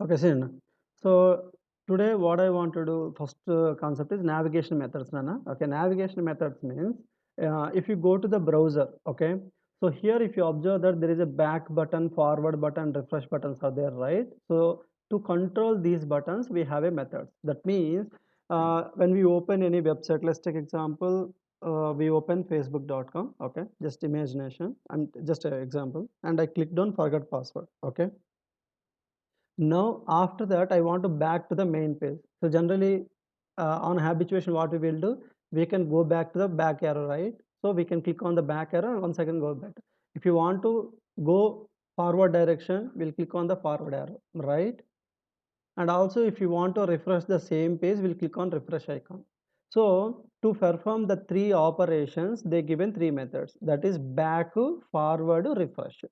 Okay, Sin. So today what I want to do first concept is navigation methods, Nana. Okay, navigation methods means if you go to the browser, okay. So here if you observe that there is a back button, forward button, refresh buttons are there, right? So to control these buttons, we have a method. That means when we open any website, let's take example, we open facebook.com, okay, just imagination and just an example, and I clicked on forget password, okay. Now, after that, I want to back to the main page. So generally, on habituation, what we will do, we can go back to the back arrow, right? So we can click on the back arrow and once again go back. If you want to go forward direction, we'll click on the forward arrow, right? And also, if you want to refresh the same page, we'll click on refresh icon. So to perform the three operations, they given three methods. That is back, forward, refresh.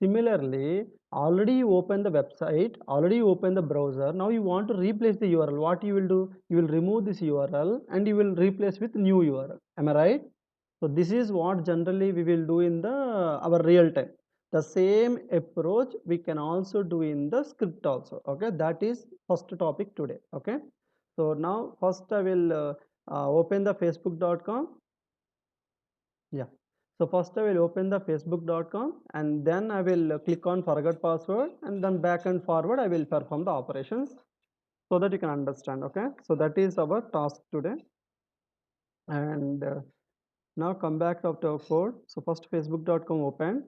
Similarly, already you open the website, already you open the browser. Now you want to replace the URL. What you will do? You will remove this URL and you will replace with new URL. Am I right? So this is what generally we will do in the our real time. The same approach we can also do in the script also. Okay, that is first topic today. Okay, so now first I will open the facebook.com. Yeah. So first I will open the facebook.com and then I will click on forget password and then back and forward I will perform the operations so that you can understand. Okay. So that is our task today. And now come back to our code. So first facebook.com open.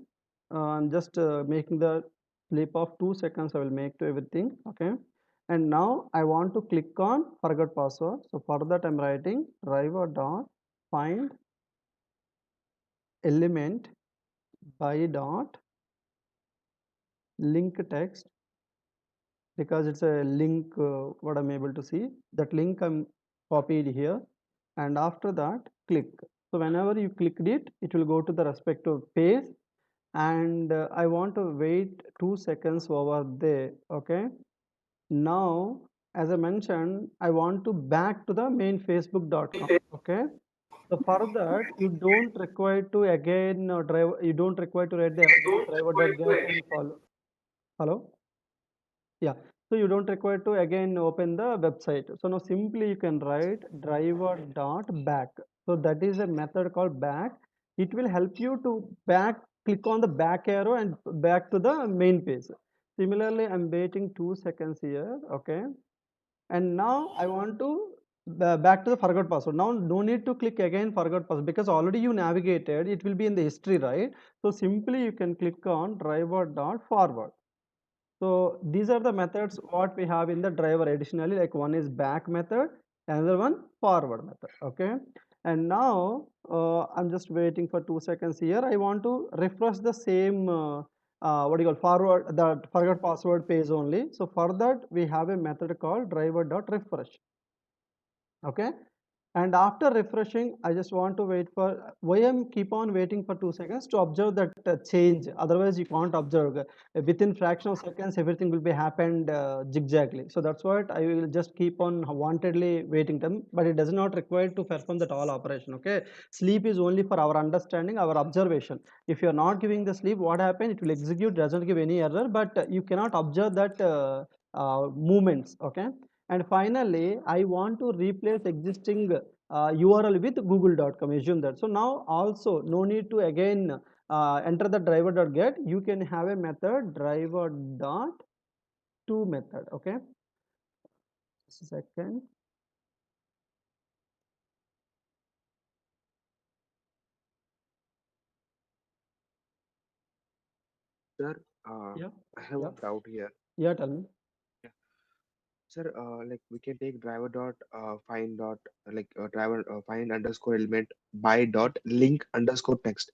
I'm just making the sleep of 2 seconds. I will make to everything. Okay. And now I want to click on forget password. So for that I'm writing driver dot find element by dot link text because it's a link what I'm able to see that link I'm copied here and after that click. So whenever you clicked it will go to the respective page and I want to wait 2 seconds over there. Okay, now as I mentioned I want to back to the main facebook.com. Okay, so for that you don't require to again drive, you don't require to write the driver.get and follow. Hello. Yeah, so you don't require to again open the website. So now simply you can write driver dot back. So that is a method called back. It will help you to back, click on the back arrow and back to the main page. Similarly, I'm waiting 2 seconds here. Okay. And now I want to back to the forgot password. Now no need to click again forgot password because already you navigated, it will be in the history, right? So simply you can click on driver dot forward. So these are the methods what we have in the driver additionally, like one is back method, another one forward method. Okay. And now I'm just waiting for 2 seconds here. I want to refresh the same what do you call forward the forgot password page only. So for that we have a method called driver.refresh. Okay, and after refreshing I just want to wait for why I'm keep on waiting for 2 seconds to observe that change, otherwise you can't observe. Within fraction of seconds everything will be happened zigzagly, so that's what I will just keep on wantedly waiting them, but it does not require to perform that all operation. Okay, sleep is only for our understanding, our observation. If you are not giving the sleep, what happen, it will execute, doesn't give any error, but you cannot observe that movements. Okay, and finally, I want to replace existing URL with google.com. Assume that. So now also no need to again enter the driver.get. You can have a method driver.to method. Okay. Just a second. Sir, Yeah. I have Yeah. one doubt here. Yeah. Tell me. Yeah. Sir, like we can take driver dot find dot driver find underscore element by dot link underscore text.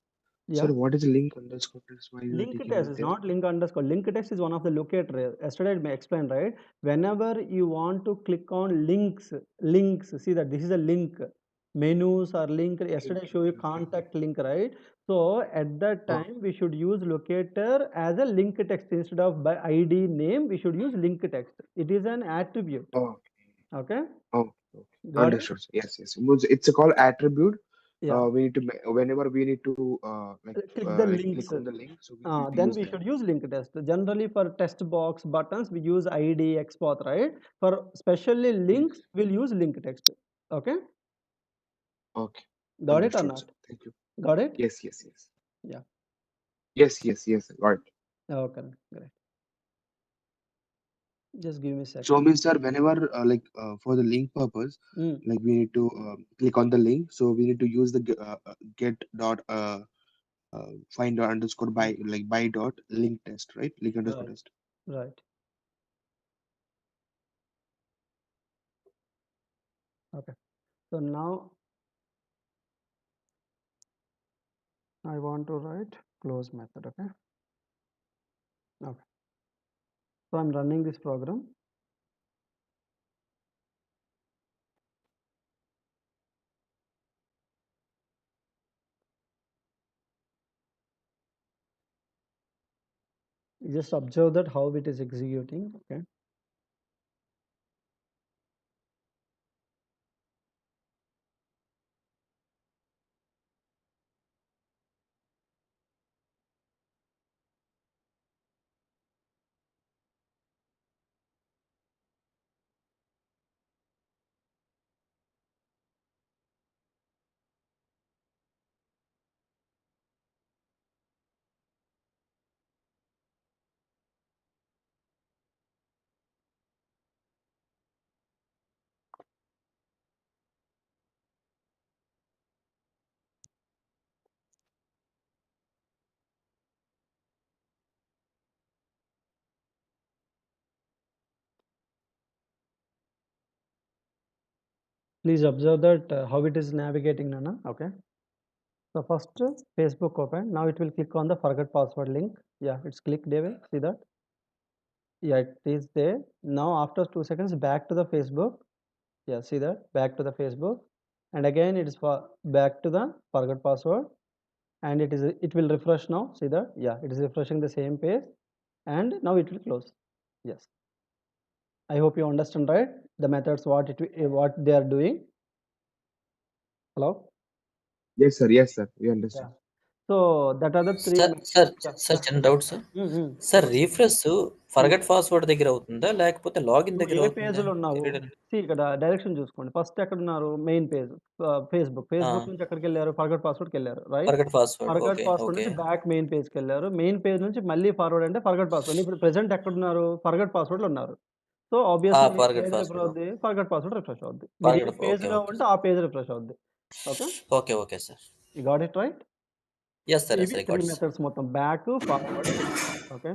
Yeah. Sir, what is link underscore text? Why you are Link taking text like is that? not link underscore. Link text is one of the locator. Yesterday I explained, right? Whenever you want to click on links, see that this is a link. Menus are linked. Yesterday I show you Okay, okay. contact link, right? So at that Oh, time we should use locator as a link text instead of by ID name. We should use link text. It is an attribute. oh, Okay, oh, okay. got it? Understood, sir. Yes, yes. It's a called attribute. Yeah. we need to whenever we need to Click the like links. click on the link, so we need to Then use we that. should use link test. Generally for text box buttons, we use ID, export, right? For especially links, Yes. we'll use link text. Okay? Okay. Got it or Understood, sir. not? Thank you. Got it? Yes, yes, yes. Yeah. Yes, yes, yes. Right. Okay. Great. Just give me a So second. means, sir, whenever for the link purpose, Mm, like we need to click on the link, so we need to use the get dot find dot underscore mm. by like by dot link test, right? Link underscore Right. test. Right. Okay. So now I want to write close method. Okay. Okay. So I'm running this program. Just observe that how it is executing. Okay. Please observe that how it is navigating, Nana. Okay. So first Facebook open. Now it will click on the forget password link. Yeah, it's clicked away. See that? Yeah, it is there. Now after 2 seconds, back to the Facebook. Yeah, see that? Back to the Facebook. And again it is for back to the forget password. And it will refresh now. See that? Yeah, it is refreshing the same page. And now it will close. Yes. I hope you understand, right? The methods what they are doing. Hello? Yes, sir. Yes, sir. We Yeah. understand. So that are the three sir methods. Sir Yeah, sir yeah. చిన్న doubt sir sir చెప్పండి. Refresh ఉమ్. Forget password దగ్గర అవుతుందా లేకపోతే login నువ్వు దగ్గర ఏ అవుతుందా పేజ్లో ఉన్నావు? తెలియడం ఇక్కడ డైరెక్షన్ చూసుకోండి. ఫస్ట్ ఎక్కడున్నారు? Main page. ఫేస్‌బుక్ నుంచి ఎక్కడికెళ్లారు? ఫర్గాట్ పాస్వర్డ్‌కెళ్లారు. Right? Forgot password forgot okay password okay నుంచి బ్యాక్ మెయిన్ పేజ్‌కెళ్లారు. మెయిన్ పేజ్ నుంచి మళ్ళీ ఫార్వర్డ్ అంటే ఫర్గాట్ పాస్వర్డ్. ఇప్పుడు ప్రెజెంట్ ఎక్కడున్నారు? ఫర్గాట్ పాస్వర్డ్‌లో ఉన్నారు. సో, ఆబ్వియస్‌లీ మీకు ఫర్గట్ ఏది రిఫర్ పాస్వర్డ్ అవుద్ది? ఫర్గాట్ పాస్వర్డ్ రిఫ్రెష్ అవుద్ది. మీరు ఏ ఫర్గట్ ఓకే పేజ్‌లో ఓకే ఉంటే సార్ ఆ పేజ్ రిఫ్రెష్ అవుద్ది. Okay? Okay okay sir you got it right? Yes sir yes ఇవి 3 రికార్డ్స్ మెథడ్స్ మొత్తం బ్యాక్, ఫార్వర్డ్, రిఫ్రెష్. ఓకే?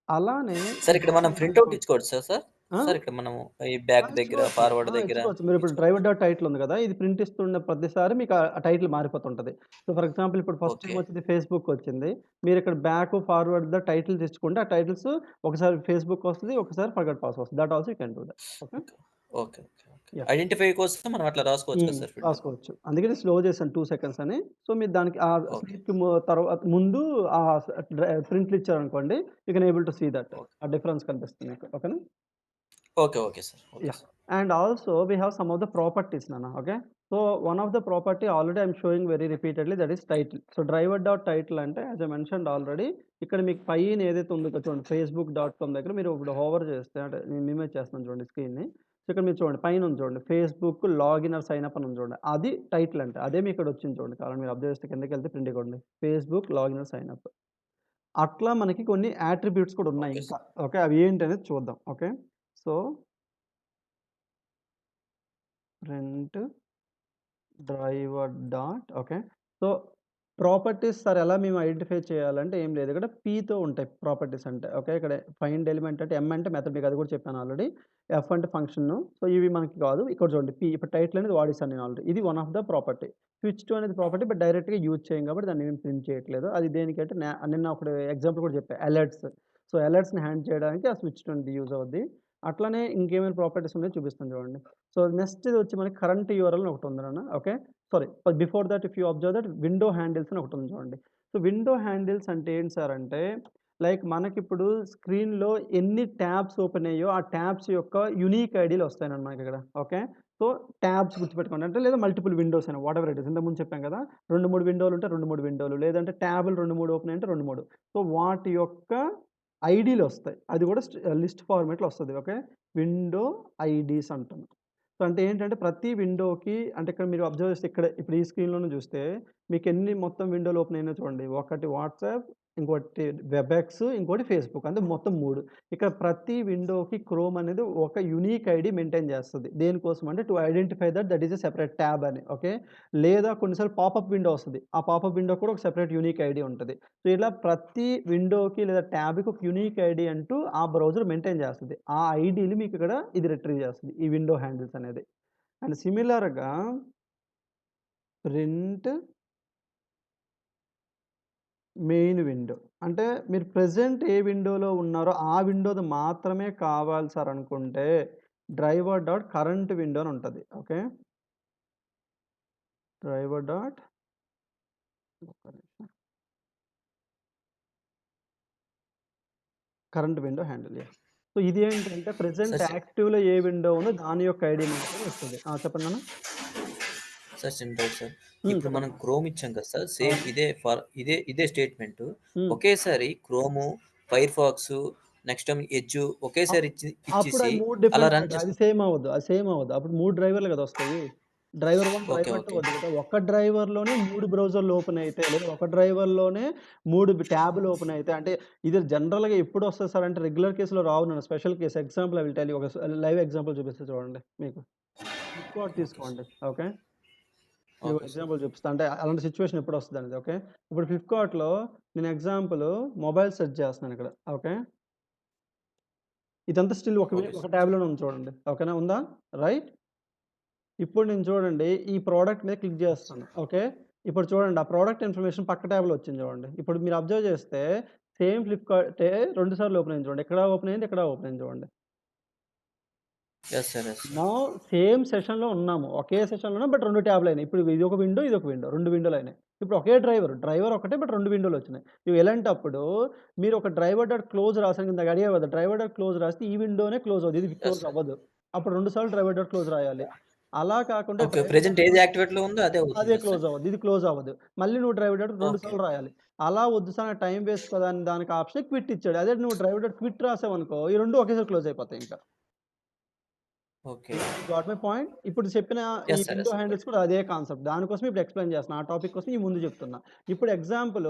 అలానే సార్ ఇక్కడ మనం ఇంకొకటి ప్రింట్అవుట్ ఇచ్చుకోవచ్చు సార్ సార్ ఆ? సార్ ఇక్కడ మనము ఈ బ్యాక్ దగ్గర ఇచ్చుకోవచ్చు. ఫార్వర్డ్ దగ్గర ఇచ్చుకోవచ్చు. మీరిప్పుడు ఇచ్చుకోవచ్చు డ్రైవర్ డాట్ టైటిల్ ఉంది గదా! ఇది ప్రింట్ ఇస్తున్న ప్రతిసారి మీకు ఆ టైటిల్ మారిపోతుంటది. సో, ఫర్ ఎగ్జాంపుల్ ఇప్పుడు ఫస్ట్ ఓకే ఏమొచ్చింది ఫేస్‌బుక్ వచ్చింది. మీరిక్కడ బ్యాక్, ఫార్వర్డ్ ద టైటిల్స్ ఇచ్చుకుంటే ఆ టైటిల్స్ ఒకసారి ఫేస్‌బుక్ వస్తది. ఒకసారి ఫర్గాట్ పాస్ వస్తది. That also you can do that. Okay. Okay okay okay okay yeah! Identify కోసం మనం అట్లా రాసుకోవచ్చు కదా సార్ ప్రింట్ రాసుకోవచ్చు. అందుకనే స్లో చేశాను 2 సెకండ్స్ అని. సో, మీరు దానికి ఓకే స్లీప్‌కి తర్వాత ముందు ప్రింట్లు ఇచ్చారనుకోండి, you can able to see that. Okay ఆ డిఫరెన్స్ కనిపిస్తుంది మీకు. ఓకేనా? Okay okay sir okay Yeah. Sir And also we have some of the properties, Nana. Okay. So one of the property already I'm showing very repeatedly, that is title. So driver dot title అంటే as I mentioned already, ఇక్కడ మీకు పైన ఏదైతే ఉందో చూడండి facebook.com దగ్గర మీరు ఇప్పుడు హోవర్ చేస్తే అంటే నేను ఇమేజ్ చేస్తున్నాను చూడండి స్క్రీన్‌ని. సో ఇక్కడ మీరు చూడండి పైన ఉంది చూడండి Facebook login or sign up అని ఉంది చూడండి. అది టైటిల్ అంటే. అదే మీకు ఇక్కడ వచ్చింది చూడండి. కావాలంటే మీరు అబ్జర్వ్ చేస్తే కిందకెళ్తే ప్రింట్ ఇగోండి. Facebook login or sign up. అట్లా మనకి కొన్ని అట్రిబ్యూట్స్ కూడా ఉన్నాయి ఓకే ఇంకా. Sir okay. అవి ఏంటనేది చూద్దాం. Okay. So print driver dot okay. So, properties sir ఎలా మేము ఐడెంటిఫై చేయాలంటే ఏం లేదు. ఇక్కడ పీతో ఉంటాయి ప్రాపర్టీస్ అంటే. ఓకే. ఇక్కడ ఫైండ్ ఎలిమెంట్ అంటే ఎమ్ అంటే మెథడ్ మీకు అది కూడా చెప్పాను ఆల్రెడీ. ఎఫ్ అంటే ఫంక్షను. సో, ఇవి మనకి కాదు. ఇక్కడ చూడండి పీ ఇప్పుడు టైటిల్ అనేది వాడేసాను నేను ఆల్రెడీ. ఇది one of the property. Switch to అనేది ప్రాపర్టీ బట్ డైరెక్ట్‌గా యూజ్ చేయం కాబట్టి దాన్ని ఏమి ప్రింట్ చేయట్లేదు. అది దేనికంటే నిన్న ఒకటి ఎగ్జాంపుల్ కూడా చెప్పా అలర్ట్స్. సో, అలర్ట్స్‌ని హ్యాండ్ చేయడానికి ఆ స్విచ్ టు అనేది యూజ్ అవుద్ది. అట్లనే ఇంకేమైనా ప్రాపర్టీస్ ఉన్నాయో చూపిస్తాను చూడండి. సో, నెక్స్ట్‌ది వచ్చి మనకి కరెంట్ యూఆర్ఎల్ అని ఒకటి ఉంది నాన్న. Okay. Sorry before that if you observe that window handles అని ఒకటి ఉంది చూడండి. సో, విండో హ్యాండిల్స్ అంటే ఏంటి సార్ అంటే లైక్ మనకిప్పుడు స్క్రీన్‌లో ఎన్ని ట్యాబ్స్ ఓపెన్ అయ్యాయో ఆ ట్యాబ్స్ యొక్క యూనిక్ ఐడీలు వస్తాయన్నమాట మనకిక్కడ. ఓకే. సో, ట్యాబ్స్ గుర్తుపెట్టుకోండి. అంటే లేదా మల్టిపుల్ విండోస్ అయినా వాటెవర్ ఇట్ ఈస్. ఇంతకుముందు చెప్పాం కదా! 2, 3 విండోలు ఉంటే 2, 3 విండోలు. లేదంటే ట్యాబులు 2, 3 ఓపెన్ అయ్యుంటే 2, 3. సో, వాటి యొక్క ఐడీలొస్తాయి. అది కూడా లిస్ట్ ఫార్మాట్‌లో వస్తది. ఓకే. విండో ఐడీస్ అంటాం. సో, అంటే ఏంటంటే ప్రతి విండోకి అంటే ఇక్కడ మీరు అబ్జర్వ్ చేస్తే ఇక్కడ ఇప్పుడు ఈ స్క్రీన్‌లోనే చూస్తే మీకెన్ని మొత్తం విండోలు ఓపెన్ అయినాయో చూడండి. ఒకటి వాట్సాప్, ఇంకోటి వెబ్ఎక్స్, ఇంకోటి ఫేస్‌బుక్. అంటే మొత్తం 3. ఇక్కడ ప్రతి విండోకి క్రోమ్ అనేది ఒక యూనిక్ ఐడీ మెయింటైన్ చేస్తది. దేనికోసం అంటే to identify that is a separate tab అని. ఓకే. లేదా కొన్నిసార్లు పాపప్ విండో వస్తది. ఆ పాపప్ విండో కూడా ఒక సెపరేట్ యూనిక్ ఐడీ ఉంటది. సో, ఇలా ప్రతి విండోకి లేదా ట్యాబ్‌కి ఒక యూనిక్ ఐడీ అంటూ ఆ బ్రౌజర్ మెయింటైన్ చేస్తది. ఆ ఐడీని మీకు ఇక్కడ ఇది రిట్రీవ్ చేస్తది. ఈ విండో హ్యాండిల్స్ అనేది. అండ్ సిమిలర్‌గా ప్రింట్ మెయిన్ విండో. అంటే మీరు ప్రెజెంట్ ఏ విండోలో ఉన్నారో ఆ విండోది మాత్రమే కావాలి సార్ అనుకుంటే డ్రైవర్ డాట్ కరెంట్ విండో అని ఉంటది. ఓకే. డ్రైవర్ డాట్ ఒక్క నిమిషం. Current window handle. Yeah! So, ఇది ఏంటంటే ప్రెజెంట్ సార్ యాక్టివ్‌లో ఏ విండో ఉందో దాని యొక్క ఐడీ మాత్రమే ఇస్తది. చెప్పండి నాన్న? సార్ చిన్న డౌట్ సార్. ఇప్పుడు చెప్పండి మనం నాన్న. క్రోమ్ ఇచ్చాం కదా సార్. సేమ్ ఇదే స్టేట్మెంట్ హ్మ్. ఒకేసారి Chrome, Firefox, next time edge ఒకేసారి అప్పుడు ఇచ్చేసి అవి 3 అలా డిఫరెంట్ రన్ కదా! అది చేసుకో సేమ్ అవ్వదు. అది సేమ్ అవ్వదు. అప్పుడు 3 డ్రైవర్‌లు కదా వస్తాయి. Driver 1, okay. Driver 2 okay. వద్దు కదా! ఒక్క డ్రైవర్‌లోనే 3 బ్రౌజర్‌లు ఓపెన్ అయితే లేదా ఒక డ్రైవర్‌లోనే 3 ట్యాబ్‌లు ఓపెన్ అయితే అంటే ఇది జనరల్‌గా ఎప్పుడు వస్తది సార్ అంటే రెగ్యులర్ కేస్‌లో రావు నాన్న. Special case example I will tell you ఒక లైవ్ ఎగ్జాంపుల్ చూపిస్తా చూడండి మీకు. Flipkart okay sir. తీసుకోండి. ఓకే. మీకు ఓకే సార్. ఎగ్జాంపుల్ చూపిస్తా. అంటే అలాంటి సిట్యుయేషన్ ఎప్పుడు వస్తదనేది. ఓకే. ఇప్పుడు ఫ్లిప్‌కార్ట్‌లో నేను ఎగ్జాంపుల్ మొబైల్ సెర్చ్ చేస్తున్నాను ఇక్కడ. ఓకే. ఇదంతా స్టిల్ ఓకే ఒక సార్. ట్యాబ్‌లోనే ఉంది చూడండి. ఓకేనా? ఉందా? రైట్? ఇప్పుడు నేను చూడండి ఈ ప్రొడక్ట్ మీద క్లిక్ ఓకే సార్. చేస్తాను. ఓకే. ఇప్పుడు చూడండి ఆ ప్రొడక్ట్ ఇన్ఫర్మేషన్ పక్క ట్యాబ్‌లో వచ్చింది చూడండి. ఇప్పుడు మీరు అబ్జర్వ్ చేస్తే సేమ్ ఫ్లిప్‌కార్టే 2 సార్లు ఓపెన్ అయింది చూడండి. ఇక్కడ ఓపెన్ అయింది, ఇక్కడ ఓపెన్ అయింది చూడండి. Yes sir. Yes sir. Now same సెషన్‌లో ఉన్నాము. ఒకే సెషన్‌లో ఉన్నాం. బట్ 2 ట్యాబ్‌లయినాయి. ఇప్పుడు ఇదొక విండో, ఇదొక విండో. 2 విండోలయినాయి. ఇప్పుడు ఒకే డ్రైవర్ ఒకటే బట్ 2 విండోలొచ్చినాయి. ఇవి ఎలాంటప్పుడు మీరు ఒక డ్రైవర్ డాట్ క్లోజ్ రాసాను ఇందాక అడిగారు కదా! డ్రైవర్ డాట్ క్లోజ్ రాస్తే ఈ విండోనే క్లోజ్ అవుద్ది. ఇది యెస్ క్లోజ్ సార్. అవ్వదు. అప్పుడు 2 సార్లు డ్రైవర్ డాట్ క్లోజ్ రాయాలి. అలా కాకుండా ఓకే. డ్రైవర్ ప్రెజెంట్ డాట్ ఏది క్లోజ్ యాక్టివేట్‌లో ఉందో అదే అవుతుంది అదే కదా క్లోజ్ సార్? అవ్వద్ది. ఇది క్లోజ్ అవ్వదు. మళ్ళీ నువ్వు డ్రైవర్ డాట్ 2 ఓకే. సార్లు రాయాలి. అలా వద్దు సార్ నాకు టైమ్ వేస్ట్ కదా! అని దానికి ఆప్షన్ క్విట్ ఇచ్చాడు. అదే నువ్వు డ్రైవర్ డాట్ క్విట్ రాసావనుకో ఈ 2 ఒకేసారి క్లోజ్ అయిపోతాయి ఇంకా. Okay. You got my point. ఇప్పుడు చెప్పిన ఈ yes sir. Window yes sir. Handles కూడా అదే కాన్సెప్ట్. దానికోసమే ఇప్పుడు ఎక్స్‌ప్లెయిన్ చేస్తున్నా. ఆ టాపిక్ కోసం ఈ ముందు చెప్తున్నా. ఇప్పుడు example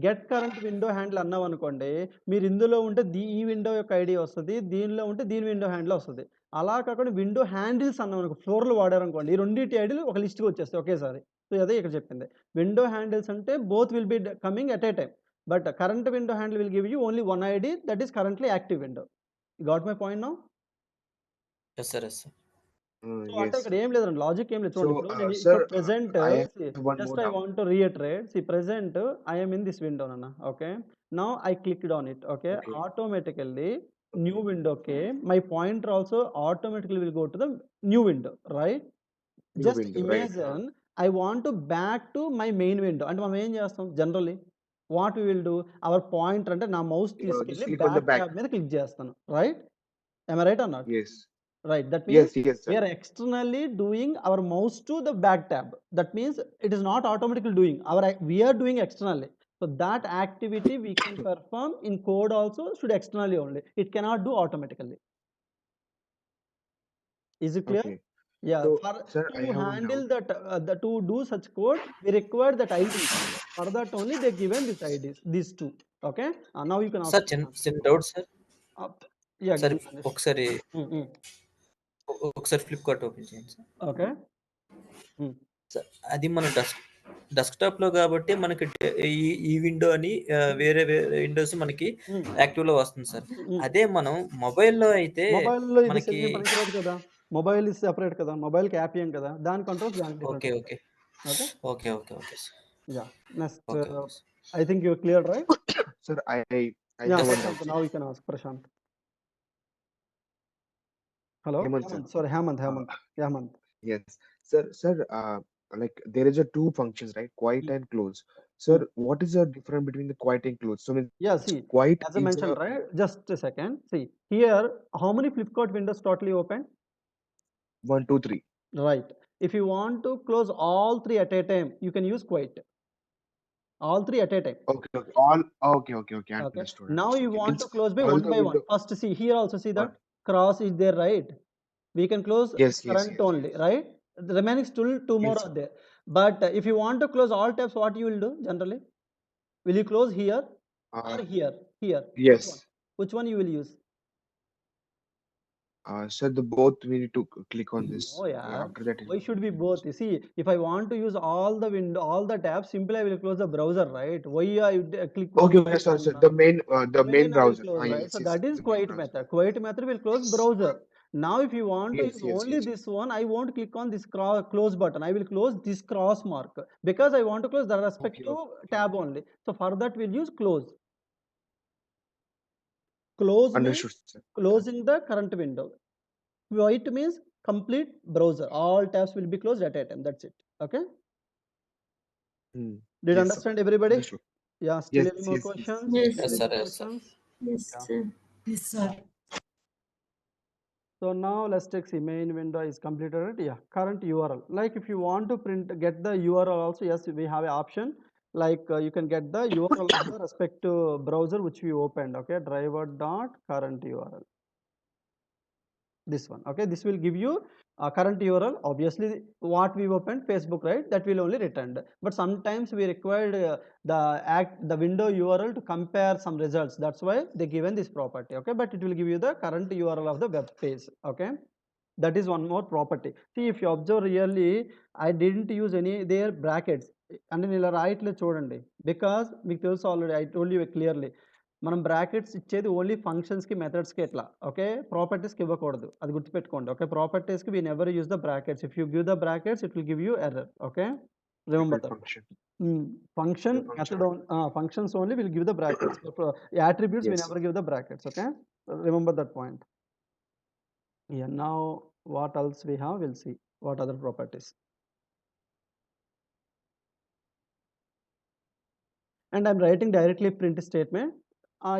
get current window handle అన్నామనుకోండి. మీరు ఇందులో ఉంటే ఈ విండో యొక్క ఐడీ వస్తది. దీనిలో ఉంటే దీని విండో హ్యాండిల్ వస్తది. అలా కాకుండా విండో హ్యాండిల్స్ అన్నామనుకో ఫ్లోర్‌లో వాడారనుకోండి. ఈ రెండిటి ఐడీలు ఒక లిస్ట్‌కి వచ్చేస్తాయి ఒకేసారి. సో, అదే ఇక్కడ చెప్పింది. విండో హ్యాండిల్స్ అంటే both will be coming at a time. But current window handle will give you only one ID that is currently active window. You got my point now? Yes sir. Yes sir. Uh, అంటే yes, ఇక్కడ sir. ఏం లేదండి. Logic ఏం లేదు. చూడండి So, ఇప్పుడు నేను ఇక్కడ sir, present I have see one just more I doubt. Want to reiterate. See present I am in this window నాన్న. Okay. Now I clicked on it. Okay. Okay, automatically new okay. విండోకి my pointer also automatically will go to the new window. Right? New just window, right? Imagine I want to back to my main window. అంటే మనం ఏం చేస్తాం generally? What we will do? Hour pointer అంటే నా mouse Just తీసుకెళ్ళి click on the back back. Tab మీద click చేస్తాను. Right? Am I right are not? Yes, Right. That means yes, yes, we sir. are externally doing our mouse to the back tab. That means it is not automatically doing. We are doing externally. So that activity we can perform in code also should externally only. It cannot do automatically. Is it clear? Okay. Yeah. So, For sir, I to have one handle doubt. that, to do such code, we require that IDs. For that only they given this IDs. These two. Okay. Now you can ask sir చిన్న question. చిన్న doubt sir. Yeah. Sir Give Manish. ఒకసారి Mm. ఒకసారి Flipkart open చేయండి sir. Okay. Mm. Sir అది మన డెస్క్‌టాప్‌లో కాబట్టి మనకి ఈ ఈ విండో అని వేరే విండోస్ మనకి Mm. యాక్టివ్‌లో వస్తుంది సార్. Mm. అదే మనం మొబైల్‌లో అయితే మొబైల్‌లో ఇది మనకి సేమ్ పనికిరాదు కదా! మొబైల్ ఈజ్ సెపరేట్ కదా! మొబైల్‌కి యాప్ ఇయ్యం కదా! దాని కంట్రోల్స్ దానికి డిఫరెంట్ ఓకే. ఉంటాయి. Okay. Okay. Okay. Okay. Okay sir. Yeah! Next okay. Okay sir. I think you cleared right? Sir, I yeah! have yes one sir. doubt, Prashant. sir. Now you can ask Prashant. Hello! Hemant, sir. Hemant. Sorry Hemant. Uh, Hemant. yes, sir. Like there is a two functions, right? Quiet హ్మ్. and close. హ్మ్. Sir, what is the difference between the quiet and close? So, means yeah! See quiet as I is mentioned a right? Just a second. See here how many Flipkart windows totally open? 1, 2, 3. right. If you want to close all three at a time, you can use quit. All three at a time. Okay, okay. All okay, okay, okay. Okay. Understood, Now understood. you Okay. want Means to close by all one the by one. window. First, see here also see Uh, that cross is there, right? We can close yes, yes, current yes, only, yes, right? The remaining still two more yes. are there. But if you want to close all tabs, what you will do generally? Will you close here Uh, or here? Here. Which one? yes. Which one you will use? So the both we need to click on this. Oh yeah. After that, Why should be we'll both? use. You see, if I want to use all the window, all the tabs, simply I will close the browser, right? Why I click Okay, one by okay. Sorry, one? sorry. The main Main I will browser. close, right? Yes, So yes. that is The main quiet browser. method. Quiet method will close Yes, browser. Now, if you want to use yes, yes, only yes. this one, I won't click on this close button. I will close this cross mark because I want to close the Okay, respective okay. tab only. So for that, we'll use close. Close means Understood, sir. closing the current window. Quiet means complete browser. All tabs will be closed at a time. That's it. Okay. Hmm. Did Yes, sir. understand everybody? Understood. Yeah. Still Yes, any more yes, yes. questions? Yes, Yes, Still sir. any Yes, sir. questions? yes, Yeah. sir. Yes, sir. So now let's take the main window is completed, right? Yeah, current URL. Like if you want to get the URL also, yes, we have an option. Like you can get the URL of the respective browser which we opened. Okay, driver dot current URL. This one. Okay, this will give you current URL. Obviously, what we opened Facebook, right? That will only return. But sometimes we required the window URL to compare some results. That's why they given this property. Okay, but it will give you the current URL of the web page. Okay, that is one more property. See, if you observe really, I didn't use any their brackets. అంటే నేను ఇలా రాయట్లేదు చూడండి because మీకు తెలుసు already I told you clearly మనం brackets ఇచ్చేది only ఫంక్షన్స్కి మెథడ్స్కి ఎట్లా ఓకే ప్రాపర్టీస్కి ఇవ్వకూడదు అది గుర్తుపెట్టుకోండి ఓకే ప్రాపర్టీస్కి we never use the brackets if you give the brackets it will give you error okay It will remember that function. function Will function. method on functions only will give the brackets attributes we Yes, sir. never give the brackets okay remember that point. Yeah, now what else we have, we'll see what other properties. And I'm writing directly print statement.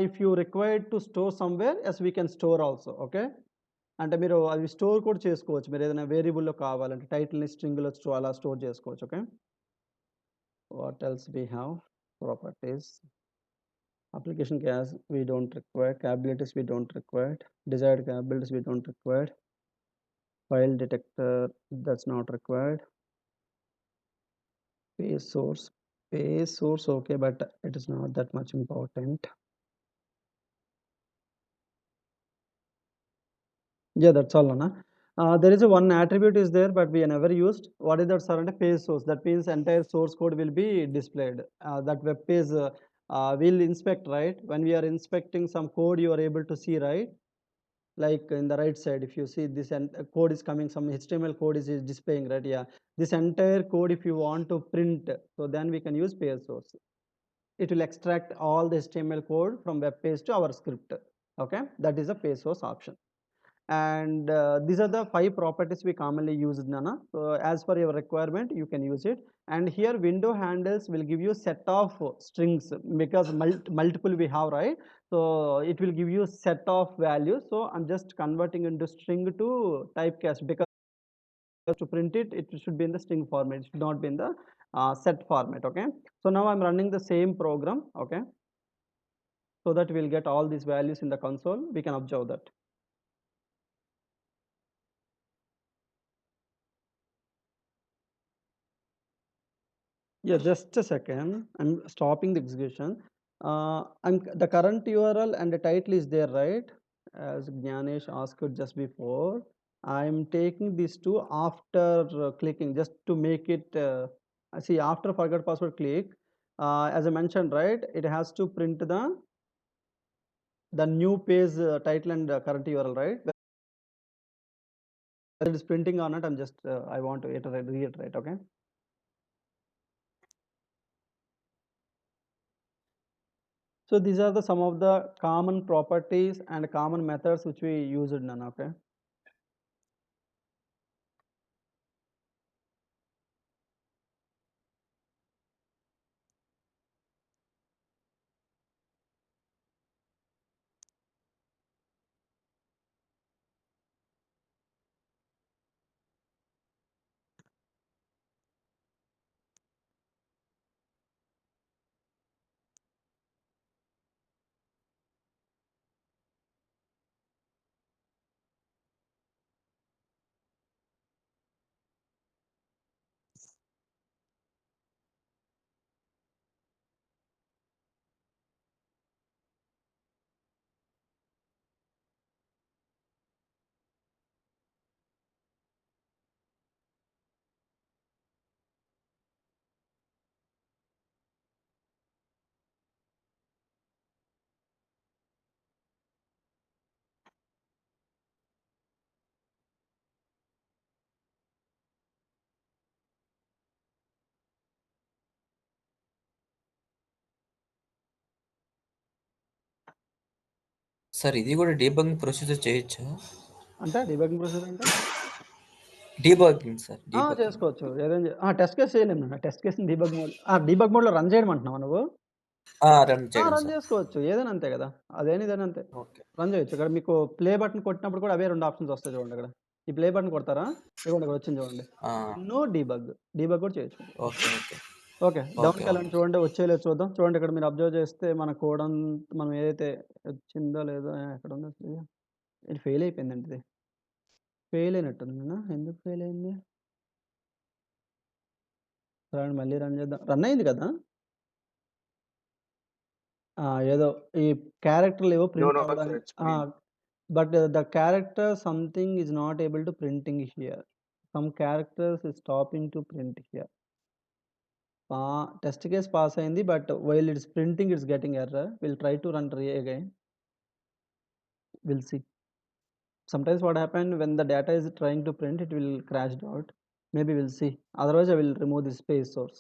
If you required to store somewhere, yes, we can store also, okay? అంటే మీరు అవి store కూడా చేసుకోవచ్చు మీరు ఏదైనా వేరియబుల్లో కావాలంటే టైటిల్ని స్ట్రింగ్లో అలా store చేసుకోవచ్చు okay what else we have properties application gas we don't require, capabilities we don't require, desired capabilities we don't require, file detector that's not required, page source okay but it is not that much important. Yeah, that's all Anna. There is a one attribute is there but we never used. What is that sir? And page source, that means entire source code will be displayed. That web page will inspect, right? When we are inspecting some code you are able to see, right? Like in the right side if you see this code is coming, some HTML code is displaying, right? Yeah, this entire code if you want to print, so then we can use page source. It will extract all the HTML code from web page to our script. Okay, that is a page source option. And these are the 5 properties we commonly use, Nana. So as per your requirement you can use it. And here window handles will give you set of strings because multiple we have, right? So it will give you set of values. So I'm just converting into string to typecast because to print it, it should be in the string format. It should not be in the set format. Okay. So now I'm running the same program. Okay. So that we'll get all these values in the console. We can observe that. Yeah, just a second. I'm stopping the execution. The current URL and the title is there, right? As Gyanesh asked just before. I'm taking these two after clicking just to make it. See, after forgot password click, as I mentioned, right? It has to print the new page title and current URL, right? Whether it is printing or not, I'm just I want to reiterate. Okay. So these are the some of the common properties and common methods which we use in Nana, okay? Sir ఇది కూడా debugging procedure చేయొచ్చా? అంటే debugging procedure అంటే debugging sir, debugging. చేసుకోవచ్చు. ఏదైనా test case చేయలేము. Test కేస్‌ని debug మోడ్‌లో run చేయడం అంటున్నావా నువ్వు? రన్ చేయడం రన్ సార్. చేసుకోవచ్చు. ఏదైనా అంతే కదా! ఇదైనా అంతే. ఓకే. రన్ చేయొచ్చు. ఇక్కడ మీకు ప్లే బటన్ కొట్టినప్పుడు కూడా అవే 2 ఆప్షన్స్ వస్తాయి చూడండి ఇక్కడ. ఈ ప్లే బటన్ కొడతారా? ఇదిగోండి ఇక్కడ వచ్చింది చూడండి. డీబగ్. డీబగ్ కూడా చేయొచ్చు. ఓకే. ఓకే. ఓకే. డౌన్‌కెళ్ళండి చూడండి వచ్చాయో లేదో చూద్దాం. చూడండి ఇక్కడ మీరు అబ్జర్వ్ చేస్తే మన కోడ్ మనం ఏదైతే వచ్చిందో లేదో ఎక్కడుంది అసలు ఇది? ఇది ఫెయిల్ అయిపోయిందండి ఇది. ఫెయిల్ అయినట్టుందినా? ఎందుకు ఫెయిల్ అయింది? రండి మళ్ళీ రన్ చేద్దాం. రన్ అయింది కదా! ఏదో ఈ క్యారెక్టర్‌లేవో No, ప్రింట్ no, sir, అవ్వడానికి it's failed. but the character something is not able to printing here. Some characters is stopping to print here. Test case pass అయింది, but while it's printing, it's getting error. We'll try to run again. We'll see. Sometimes what happen when the data is trying to print, it will crash out. Maybe we'll see. Otherwise, I will remove this space source.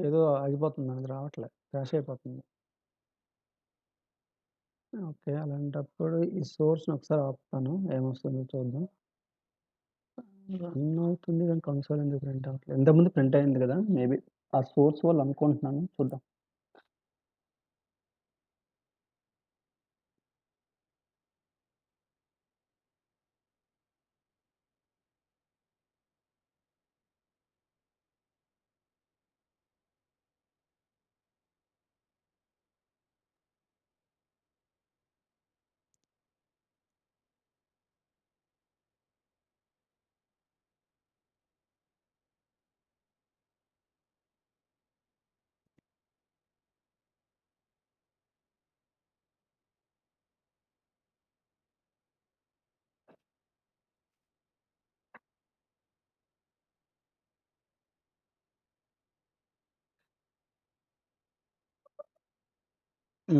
ఏదో ఆగిపోతుంది అది రావట్లే, crash అయిపోతుంది. Okay, అలాంటప్పుడు ఈ సోర్స్‌ని ఒకసారి ఆపుతాను. ఏమొస్తుందో చూద్దాం. Run అవుతుంది కానీ కన్సోల్ ఎందుకు ప్రింట్ అవ్వట్లేదు? ఇంతకుముందు ప్రింట్ అయింది కదా! మేబీ ఆ సోర్స్ వల్ల అనుకుంటున్నాను. చూద్దాం.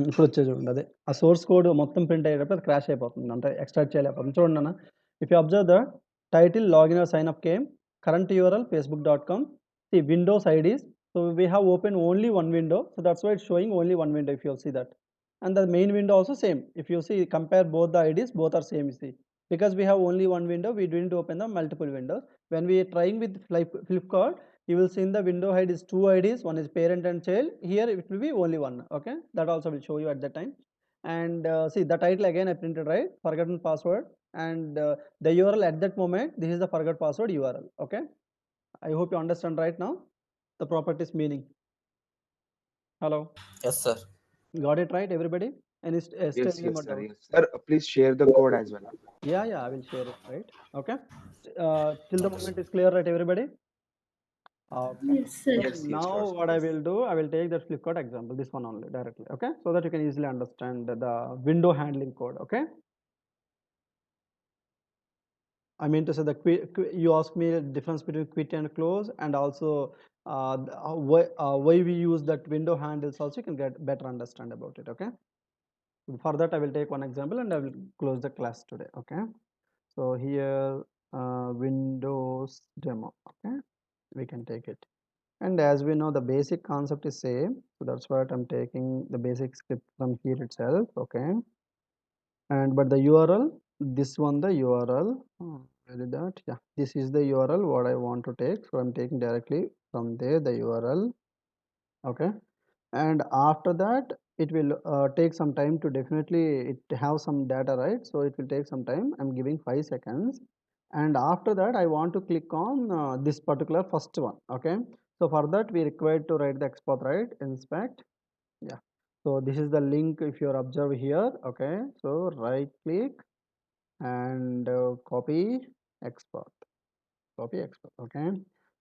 ఇప్పుడు వచ్చేది చూడండి అదే. ఆ సోర్స్ కోడ్ మొత్తం ప్రింట్ అయ్యేటప్పుడు అది క్రాష్ అయిపోతుంది. అంటే ఎక్స్ట్రాక్ట్ చేయలేకపోతుంది. చూడండి అన్న. If you observe the title login or sign up came, current URL facebook.com, see Windows IDs. So we have opened only one window. So that's why it's showing only one window if you see that. And the main window also same. If you see compare both the IDs, both are same, you see. Because we have only one window, we didn't open the multiple windows. When we are trying with Flipkart, you will see in the window height is 2 IDs, one is parent and child. Here it will be only one. Okay, that also will show you at that time. And see the title again I printed right, forgotten password, and the URL at that moment, this is the forgot password URL. Okay, I hope you understand right now the properties meaning. Hello, yes sir. got it right everybody? Any Yes, still yes, any more sir. doubt? Yes, sir. Please share the code as well. Yeah, I will share it, right? Okay, till the Okay, moment sir. is clear, right everybody? Okay. Yes, sir. So Yes, yes, now sure, sir. what I Yes. will do, I will take that Flipkart example, this one only directly, okay? So that you can easily understand the window handling code, okay? I mean to say you asked me the difference between quit and close, and also why we use that window handles also, you can get better understand about it, okay? For that I will take one example and I will close the class today, okay? So here Windows demo, okay? We can take it. And as we know the basic concept is same, so that's what I'm taking the basic script from here itself, okay? And but the URL, this one the URL, where is that? Yeah, this is the URL what I want to take, so I'm taking directly from there the URL, okay? And after that it will take some time to definitely it have some data, right? So it will take some time. I'm giving 5 seconds, and after that I want to click on this particular first one. Okay, so for that we required to write the export, right? Inspect. Yeah, so this is the link if you observe here. Okay, so right click and copy export, copy export. Okay,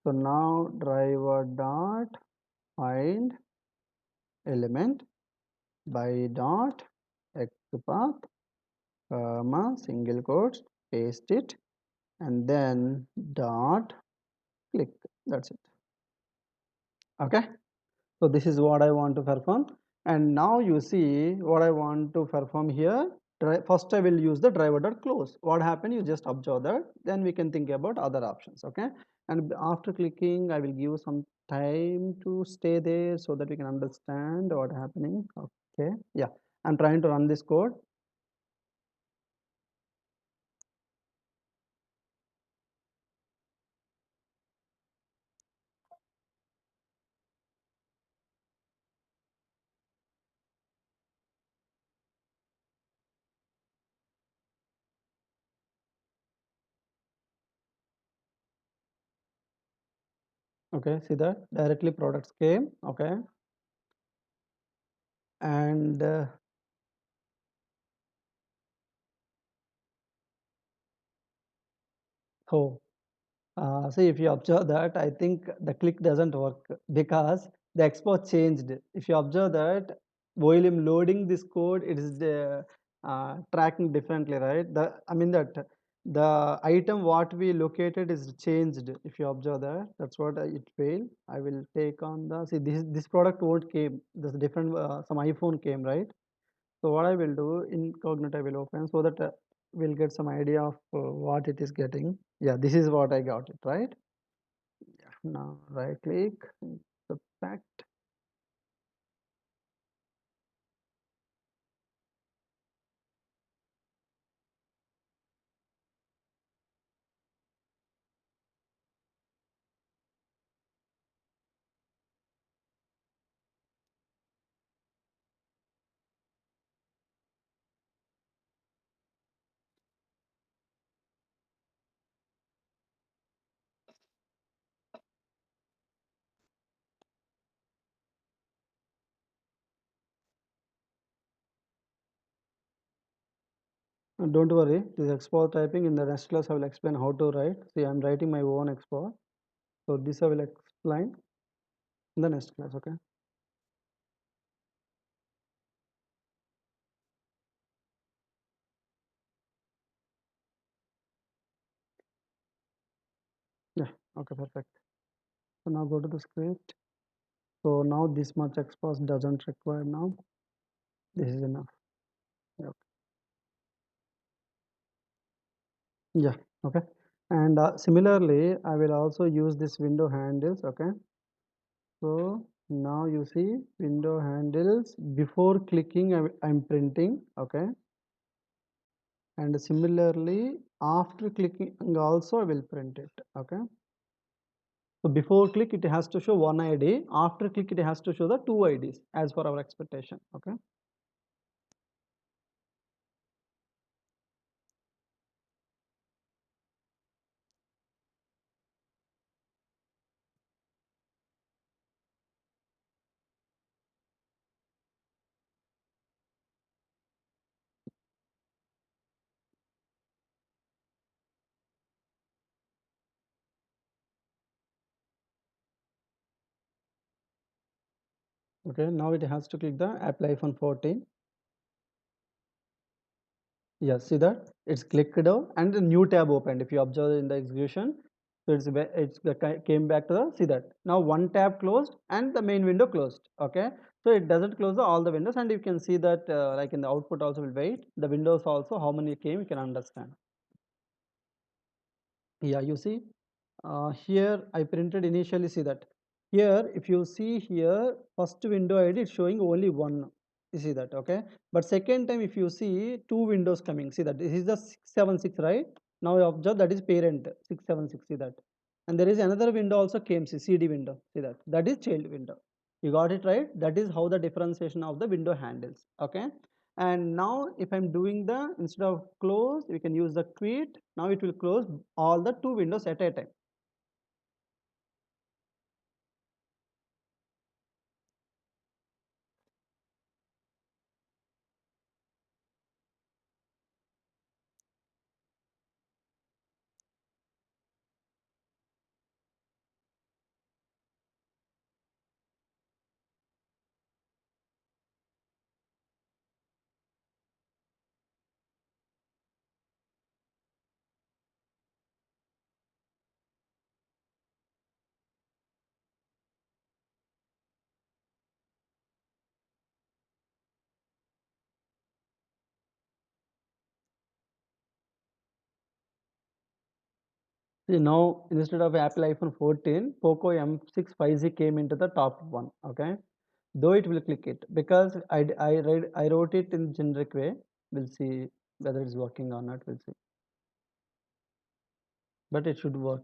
so now driver dot find element by dot xpath comma single quotes, paste it, and then dot click. That's it. Okay, so this is what I want to perform, and now you see what I want to perform here. First I will use the driver dot close. What happened, you just observe that, then we can think about other options. Okay, and after clicking I will give some time to stay there so that we can understand what happening. Okay, yeah, I'm trying to run this code. Okay, see that directly products came. Okay, and oh, see, if you observe that, I think the click doesn't work because the export changed. If you observe that, while I'm loading this code, it is tracking differently, right? I mean that the item what we located is changed. If you observe that, that's what it failed. I will take on the, see, this product won't came. This different some iPhone came, right? So what I will do, incognito I will open so that we'll get some idea of what it is getting. Yeah, this is what I got it, right? Yeah. Now right click, inspect. Don't worry, this export typing in the next class I will explain how to write. See, I'm writing my own export. So this I will explain in the next class, okay? Yeah, okay, perfect. So now go to the script. So now this much export doesn't require now. This is enough. Yeah, yeah, okay. And similarly, I will also use this window handles, okay? So now you see window handles before clicking I'm printing, okay? And similarly after clicking also I will print it, okay? So before click it has to show one ID, after click it has to show the two IDs as per our expectation, okay? Okay, now it has to click the apply iPhone 14. Yes, see that it's clicked out and a new tab opened. If you observe in the execution, so came back to the, see that now one tab closed and the main window closed. Okay, so it doesn't close all the windows, and you can see that like in the output also will wait the windows also how many came, you can understand. Yeah, you see here I printed initially, see that here if you see here first window ID it's showing only one, you see that, okay? But second time if you see two windows coming, see that this is the 676, right? Now you observe that is parent 676, see that, and there is another window also came, see CD window, see that, that is child window. You got it right? That is how the differentiation of the window handles. Okay. And now if I'm doing the, instead of close, we can use the quit. Now it will close all the two windows at a time. See, now instead of Apple iPhone 14, Poco M6 5G came into the top one. Okay, though it will click it because I wrote it in generic way. We'll see whether it's working or not. We'll see, but it should work.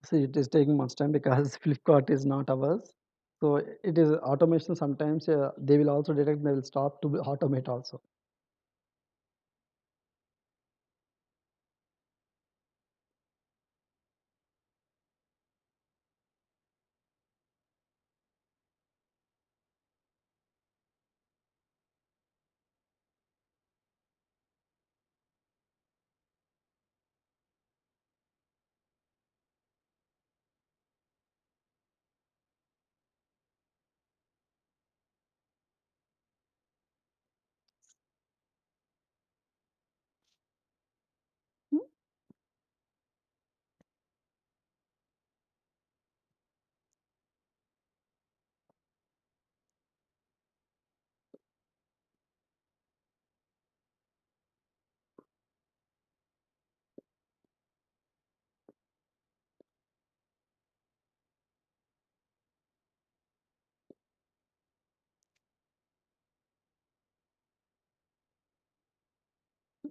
See, it is taking much time because Flipkart is not ours. So it is automation. Sometimes they will also detect. They will stop to automate also.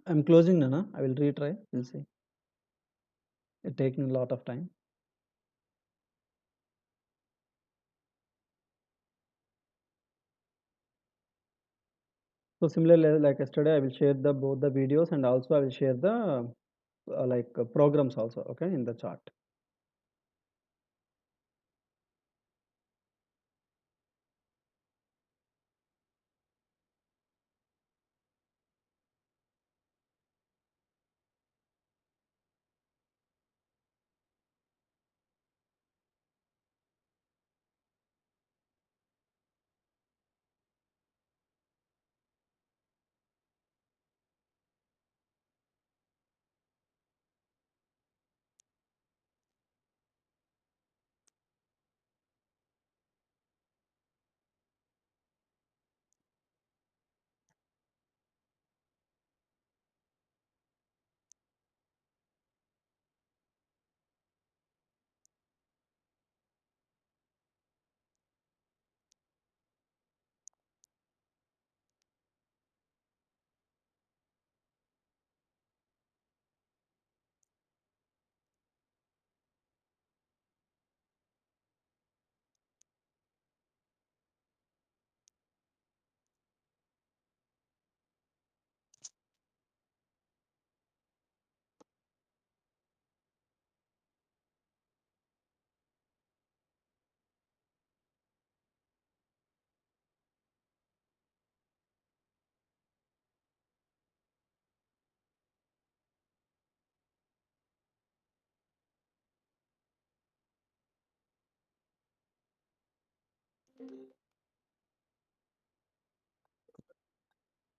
I'm closing, Nana. I will retry. We'll see. It's taking a lot of time. So similarly, like yesterday, I will share the both the videos and also I will share the programs also. Okay, in the chart.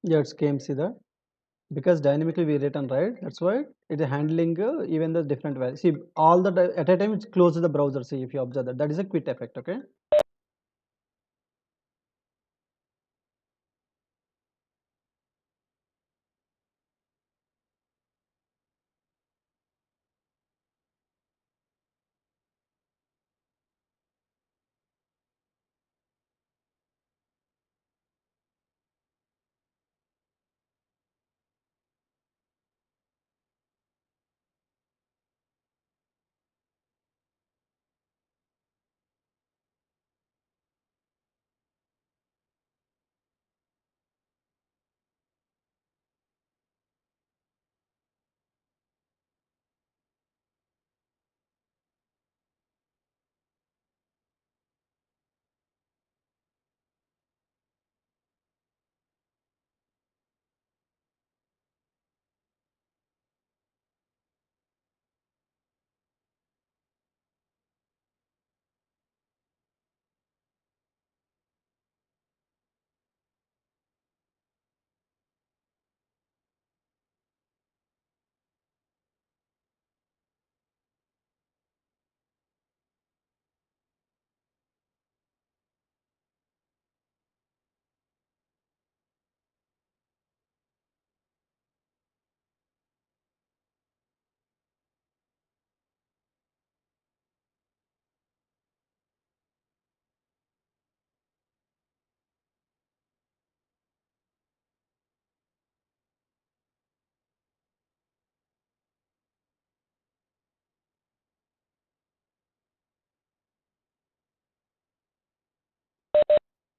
Yeah, it's came. See that? Because dynamically we written, right? That's why it is handling even the different values. See, all the at a time it closes the browser. See, if you observe that, that is a quit effect. Okay.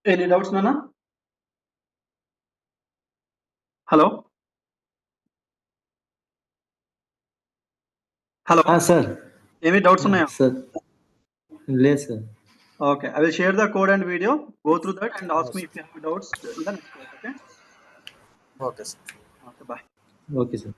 Any doubts, Nana? Hello? Hello? Sir. Any doubts ఉన్నాయా? Sir. లేదు sir. Okay, I will share the code and video. Go through that and ask me if you have doubts in the next class. Okay? Okay sir. Okay, bye. Okay sir.